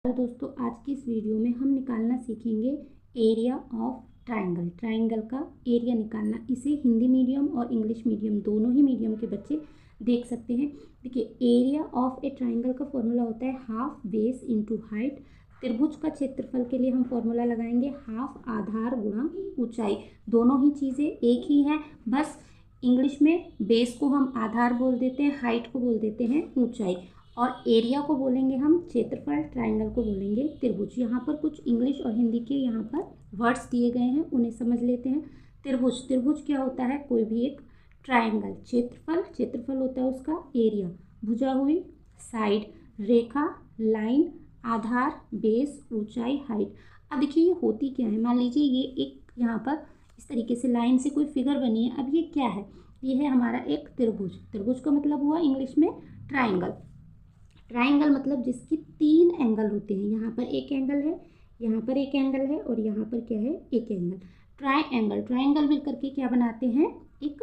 Hello दोस्तों, आज की इस वीडियो में हम निकालना सीखेंगे एरिया ऑफ ट्राइंगल। ट्राइंगल का एरिया निकालना, इसे हिंदी मीडियम और इंग्लिश मीडियम दोनों ही मीडियम के बच्चे देख सकते हैं। देखिए, एरिया ऑफ ए ट्राइंगल का फॉर्मूला होता है हाफ बेस इनटू हाइट। त्रिभुज का क्षेत्रफल के लिए हम फॉर्मूला लगाएंगे हाफ आधार गुणा ऊंचाई। दोनों ही चीज़ें एक ही हैं, बस इंग्लिश में बेस को हम आधार बोल देते हैं, हाइट को बोल देते हैं ऊंचाई, और एरिया को बोलेंगे हम क्षेत्रफल, ट्राइंगल को बोलेंगे त्रिभुज। यहाँ पर कुछ इंग्लिश और हिंदी के यहाँ पर वर्ड्स दिए गए हैं, उन्हें समझ लेते हैं। त्रिभुज, त्रिभुज क्या होता है? कोई भी एक ट्राइंगल। क्षेत्रफल, क्षेत्रफल होता है उसका एरिया। भुजा हुई, साइड, रेखा, लाइन, आधार, बेस, ऊंचाई, हाइट। अब देखिए ये होती क्या है। मान लीजिए ये एक यहाँ पर इस तरीके से लाइन से कोई फिगर बनी है। अब ये क्या है? ये है हमारा एक त्रिभुज। त्रिभुज का मतलब हुआ इंग्लिश में ट्राइंगल। ट्राइंगल मतलब जिसकी 3 एंगल होते हैं। यहाँ पर एक एंगल है, यहाँ पर एक एंगल है, और यहाँ पर क्या है? एक एंगल। ट्राइंगल, ट्राइंगल मिल करके क्या बनाते हैं? एक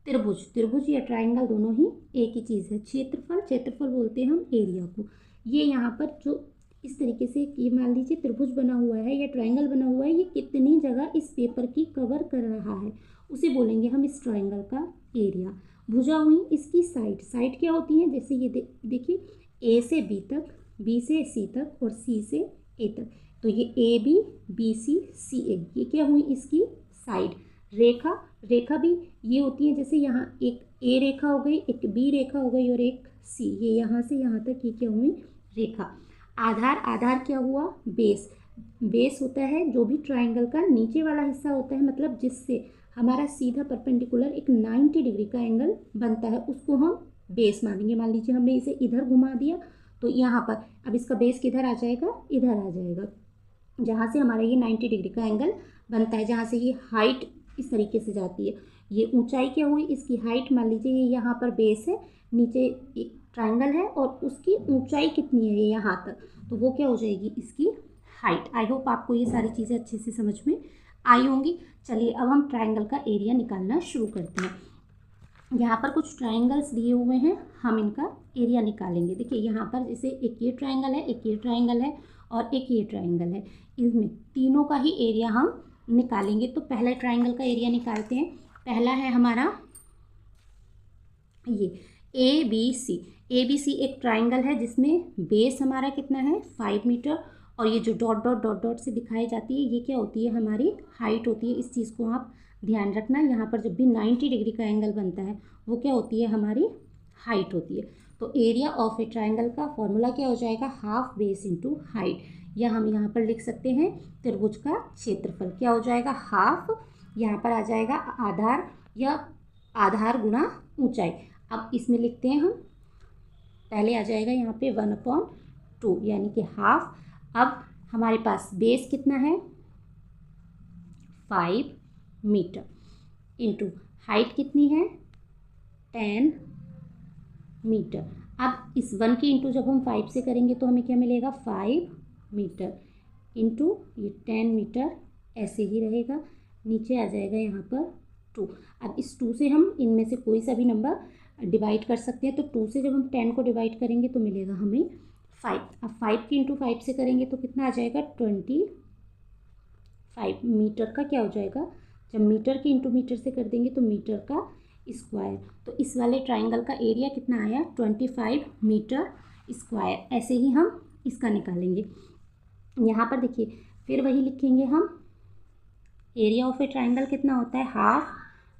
त्रिभुज। त्रिभुज या ट्राइंगल दोनों ही एक ही चीज़ है। क्षेत्रफल, क्षेत्रफल बोलते हैं हम एरिया को। ये यहाँ पर जो इस तरीके से ये मान लीजिए त्रिभुज बना हुआ है या ट्राइंगल बना हुआ है, ये कितनी जगह इस पेपर की कवर कर रहा है, उसे बोलेंगे हम इस ट्राइंगल का एरिया। भुजा हुई, इसकी साइड, साइड क्या होती है? जैसे ये देखिए, ए से बी तक, बी से सी तक, और सी से ए तक। तो ये ए बी, बी सी, सी ए, ये क्या हुई? इसकी साइड। रेखा, रेखा भी ये होती है, जैसे यहाँ एक ए रेखा हो गई, एक बी रेखा हो गई, और एक सी। ये यहाँ से यहाँ तक ये क्या हुई? रेखा। आधार, आधार क्या हुआ? बेस। बेस होता है जो भी ट्राइंगल का नीचे वाला हिस्सा होता है, मतलब जिससे हमारा सीधा परपेंडिकुलर एक 90 डिग्री का एंगल बनता है, उसको हम बेस मानेंगे। मान लीजिए हमने इसे इधर घुमा दिया, तो यहाँ पर अब इसका बेस किधर आ जाएगा? इधर आ जाएगा, जहाँ से हमारा ये 90 डिग्री का एंगल बनता है, जहाँ से ये हाइट इस तरीके से जाती है। ये ऊंचाई क्या हुई? इसकी हाइट। मान लीजिए ये यहाँ पर बेस है, नीचे एक ट्राइंगल है, और उसकी ऊंचाई कितनी है? ये यहाँ तक, तो वो क्या हो जाएगी? इसकी हाइट। आई होप आपको ये सारी चीज़ें अच्छे से समझ में आई होंगी। चलिए अब हम ट्राइंगल का एरिया निकालना शुरू करते हैं। यहाँ पर कुछ ट्राइंगल्स दिए हुए हैं, हम इनका एरिया निकालेंगे। देखिए यहाँ पर जैसे एक ये ट्राइंगल है, एक ये ट्राइंगल है, और एक ये ट्राइंगल है। इनमें तीनों का ही एरिया हम निकालेंगे। तो पहले ट्राइंगल का एरिया निकालते हैं। पहला है हमारा ये A B C. A B C एक ट्राइंगल है जिसमें बेस हमारा कितना है? 5 मीटर, और ये जो डॉट डॉट डॉट डॉट से दिखाई जाती है, ये क्या होती है? हमारी हाइट होती है। इस चीज़ को आप ध्यान रखना। यहाँ पर जब भी 90 डिग्री का एंगल बनता है, वो क्या होती है? हमारी हाइट होती है। तो एरिया ऑफ ए ट्राइंगल का फॉर्मूला क्या हो जाएगा? हाफ बेस इंटू हाइट, या हम यहाँ पर लिख सकते हैं त्रिभुज का क्षेत्रफल क्या हो जाएगा? हाफ, यहाँ पर आ जाएगा आधार, या आधार गुणा ऊंचाई। अब इसमें लिखते हैं हम, पहले आ जाएगा यहाँ पे 1/2, यानी कि हाफ। अब हमारे पास बेस कितना है? 5 मीटर, इंटू हाइट कितनी है? 10 मीटर। अब इस 1 की इंटू जब हम 5 से करेंगे तो हमें क्या मिलेगा? 5 मीटर इंटू ये 10 मीटर, ऐसे ही रहेगा। नीचे आ जाएगा यहाँ पर 2। अब इस 2 से हम इनमें से कोई सा भी नंबर डिवाइड कर सकते हैं। तो 2 से जब हम 10 को डिवाइड करेंगे तो मिलेगा हमें 5। अब 5 की इंटू 5 से करेंगे तो कितना आ जाएगा? 25 मीटर का क्या हो जाएगा? जब मीटर की इंटू मीटर से कर देंगे तो मीटर का स्क्वायर। तो इस वाले ट्राइंगल का एरिया कितना आया? 25 मीटर स्क्वायर। ऐसे ही हम इसका निकालेंगे। यहाँ पर देखिए, फिर वही लिखेंगे हम, एरिया ऑफ ए ट्राइंगल कितना होता है? Half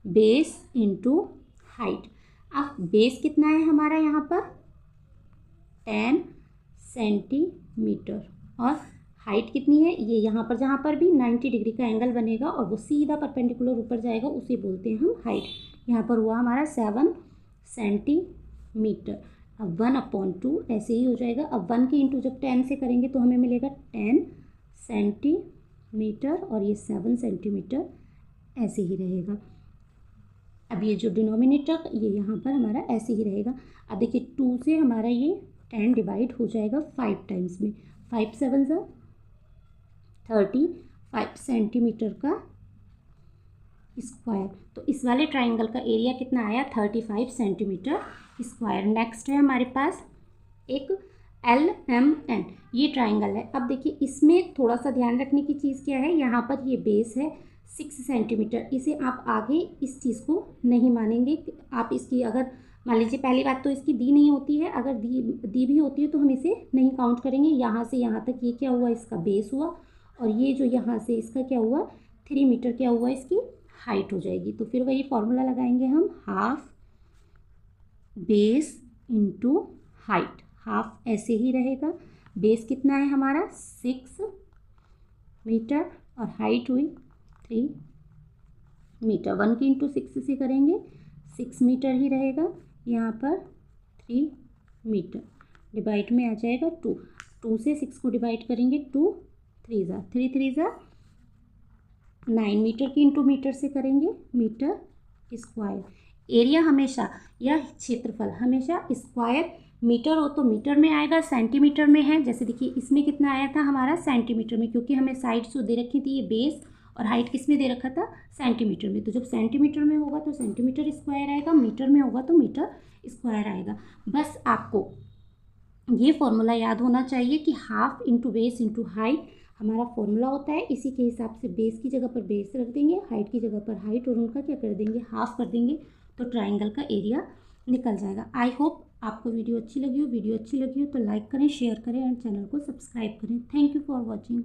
base into height. अब बेस कितना है हमारा यहाँ पर? 10 सेंटीमीटर, और हाइट कितनी है? ये यहाँ पर जहाँ पर भी 90 डिग्री का एंगल बनेगा और वो सीधा परपेंडिकुलर ऊपर जाएगा, उसे बोलते हैं हम हाइट। यहाँ पर हुआ हमारा 7 सेंटीमीटर। अब 1/2 ऐसे ही हो जाएगा। अब 1 की इंटू जब 10 से करेंगे तो हमें मिलेगा 10 सेंटीमीटर, और ये 7 सेंटीमीटर, ऐसे ही रहेगा। अब ये जो डिनोमिनेटर ये यहाँ पर हमारा ऐसे ही रहेगा। अब देखिए 2 से हमारा ये 10 डिवाइड हो जाएगा 5 टाइम्स में। 5 7 ज़ा 35 सेंटीमीटर का स्क्वायर। तो इस वाले ट्राइंगल का एरिया कितना आया? 35 सेंटीमीटर स्क्वायर। नेक्स्ट है हमारे पास एक LMN ये ट्राइंगल है। अब देखिए इसमें थोड़ा सा ध्यान रखने की चीज़ क्या है, यहाँ पर ये बेस है 6 सेंटीमीटर, इसे आप आगे इस चीज़ को नहीं मानेंगे। आप इसकी अगर मान लीजिए, पहली बात तो इसकी दी नहीं होती है, अगर दी भी होती है तो हम इसे नहीं काउंट करेंगे। यहाँ से यहाँ तक ये क्या हुआ, इसका बेस हुआ, और ये जो यहाँ से इसका क्या हुआ 3 मीटर क्या हुआ, इसकी हाइट हो जाएगी। तो फिर वही फॉर्मूला लगाएंगे हम, half base into height. Half ऐसे ही रहेगा, बेस कितना है हमारा 6 मीटर और हाइट हुई 3 मीटर। 1 की इंटू 6 से करेंगे 6 मीटर ही रहेगा, यहाँ पर 3 मीटर, डिवाइड में आ जाएगा 2। 2 से 6 को डिवाइड करेंगे, 2 3 ज़ा 3 3 ज़ा 9 मीटर की इंटू मीटर से करेंगे मीटर स्क्वायर। एरिया हमेशा या क्षेत्रफल हमेशा स्क्वायर मीटर हो तो मीटर में आएगा, सेंटीमीटर में है। जैसे देखिए इसमें कितना आया था हमारा सेंटीमीटर में, क्योंकि हमें साइड्स जो दे रखी थी, ये बेस और हाइट किस में दे रखा था सेंटीमीटर में। तो जब सेंटीमीटर में होगा तो सेंटीमीटर स्क्वायर आएगा, मीटर में होगा तो मीटर स्क्वायर आएगा। बस आपको ये फॉर्मूला याद होना चाहिए कि half into base into height हमारा फॉर्मूला होता है। इसी के हिसाब से बेस की जगह पर बेस रख देंगे, हाइट की जगह पर हाइट, और उनका क्या कर देंगे हाफ कर देंगे, तो ट्राइंगल का एरिया निकल जाएगा। आई होप आपको वीडियो अच्छी लगी हो। वीडियो अच्छी लगी हो तो लाइक करें, शेयर करें एंड चैनल को सब्सक्राइब करें। Thank you for watching.